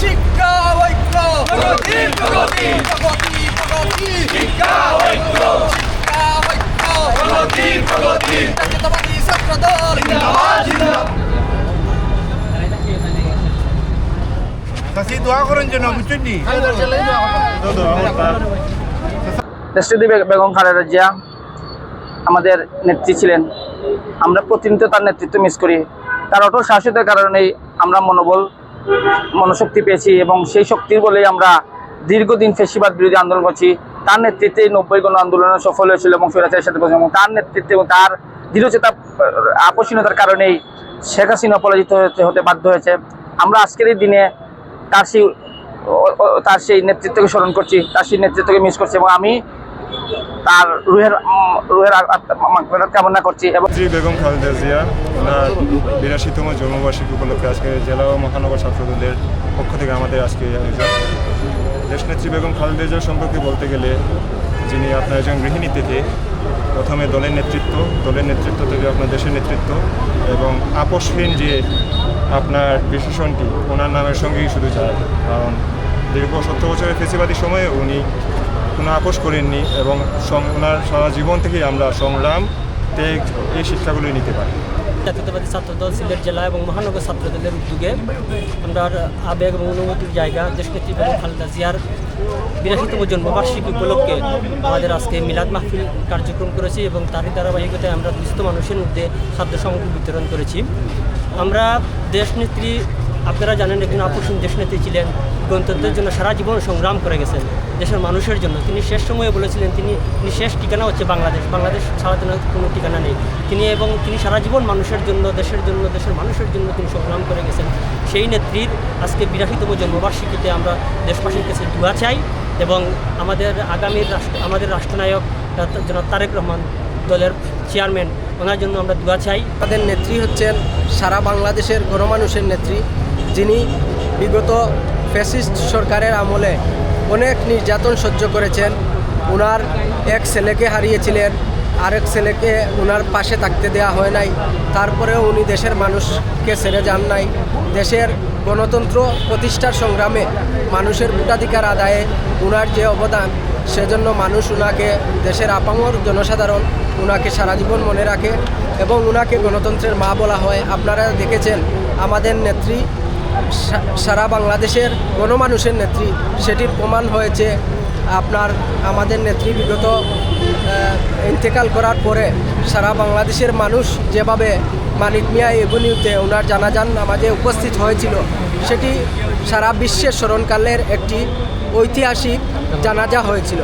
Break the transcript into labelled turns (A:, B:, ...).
A: শিক্ষা ঐক্য প্রগতি প্রগতি প্রগতি প্রগতি শিক্ষা ঐক্য প্রগতি প্রগতি জাতীয়তাবাদী ছাত্রদল জিন্দাবাদ জিন্দাবাদ।
B: তাসি দোয়া করেন যেন বুঝছেন নি
C: দেশনেত্রী বেগম খালেদা জিয়া আমাদের নেত্রী ছিলেন। আমরা প্রতিনিয়ত তার নেতৃত্ব মিস করি। তার অটল সাহসিকতার কারণেই আমরা মনোশক্তি পেয়েছি এবং সেই শক্তির বলেই আমরা দীর্ঘদিন ফ্যাসিবাদ বিরোধী আন্দোলন করছি। তার নেতৃত্বে 90 গণ আন্দোলনে সফল হয়েছিল এবং স্বৈরাচারের সাথে এবং তার নেতৃত্বে এবং তার দৃঢ়চেতা আকর্ষণীয়তার কারণেই শেখ হাসিনা পরাজিত হতে বাধ্য হয়েছে। আমরা আজকের এই দিনে তার সেই নেতৃত্বকে স্মরণ করছি, তার সেই নেতৃত্বকে মিস করছি এবং আমি তার রুহের কামনা করছি। এবং
D: বেগম খালেদা জিয়া ওনার 82তম জন্মবার্ষিকী উপলক্ষে আজকে জেলা ও মহানগর ছাত্রদলের পক্ষ থেকে আমাদের আজকে আয়োজন। দেশনেত্রী বেগম খালেদা জিয়া সম্পর্কে বলতে গেলে যিনি আপনার একজন গৃহিণী থেকে প্রথমে দলের নেতৃত্ব থেকে আপনার দেশের নেতৃত্ব এবং আপোষহীন যে আপনার বিশেষণটি ওনার নামের সঙ্গেই শুধু যায়। কারণ দীর্ঘ 70 বছরের ফেসিবাদী সময়ে উনি কোনো আপোষ করেননি এবং ওনার সারা জীবন থেকেই আমরা সংগ্রাম ত্যাগ এই শিক্ষাগুলোই নিতে পারি।
E: জাতীয়তাবাদী ছাত্রদল সিলেট জেলা এবং মহানগর ছাত্রদলের উদ্যোগে আমরা আবেগ এবং অনুভূতির জায়গা দেশনেত্রী বেগম খালেদা জিয়ার 82তম জন্মবার্ষিকী উপলক্ষে আমাদের আজকে মিলাদ মাহফিল কার্যক্রম করেছি এবং তারই ধারাবাহিকতায় আমরা দুস্থ মানুষের মধ্যে খাদ্য সামগ্রী বিতরণ করেছি। আমরা দেশনেত্রী, আপনারা জানেন, একজন আপোষহীন দেশনেত্রী ছিলেন। গণতন্ত্রের জন্য সারা জীবন সংগ্রাম করে গেছেন দেশের মানুষের জন্য। তিনি শেষ সময়ে বলেছিলেন তিনি শেষ ঠিকানা হচ্ছে বাংলাদেশ ছাড়া যেন কোনো ঠিকানা নেই। তিনি সারা জীবন মানুষের জন্য, দেশের জন্য, দেশের মানুষের জন্য তিনি সংগ্রাম করে গেছেন। সেই নেত্রীর আজকে 82তম জন্মবার্ষিকীতে আমরা দেশবাসীর কাছে দোয়া চাই এবং আমাদের রাষ্ট্রনায়ক জনাব তারেক রহমান, দলের চেয়ারম্যান, ওনার জন্য আমরা দোয়া চাই।
A: আমাদের নেত্রী হচ্ছেন সারা বাংলাদেশের গণমানুষের নেত্রী, যিনি বিগত ফ্যাসিস্ট সরকারের আমলে অনেক নির্যাতন সহ্য করেছেন। ওনার এক ছেলেকে হারিয়েছিলেন, আরেক ছেলেকে ওনার পাশে থাকতে দেওয়া হয় নাই। তারপরেও উনি দেশের মানুষকে ছেড়ে যান নাই। দেশের গণতন্ত্র প্রতিষ্ঠার সংগ্রামে মানুষের ভোটাধিকার আদায়ে ওনার যে অবদান, সেজন্য মানুষ ওনাকে, দেশের আপামর জনসাধারণ ওনাকে সারা জীবন মনে রাখে এবং ওনাকে গণতন্ত্রের মা বলা হয়। আপনারা দেখেছেন আমাদের নেত্রী সারা বাংলাদেশের গণমানুষের নেত্রী, সেটির প্রমাণ হয়েছে আমাদের নেত্রী বিগত ইন্তেকাল করার পরে সারা বাংলাদেশের মানুষ যেভাবে মানিক মিয়া এভিনিউতে ওনার জানাজান নামাজে উপস্থিত হয়েছিল, সেটি সারা বিশ্বের স্মরণকালের একটি ঐতিহাসিক জানাজা হয়েছিল।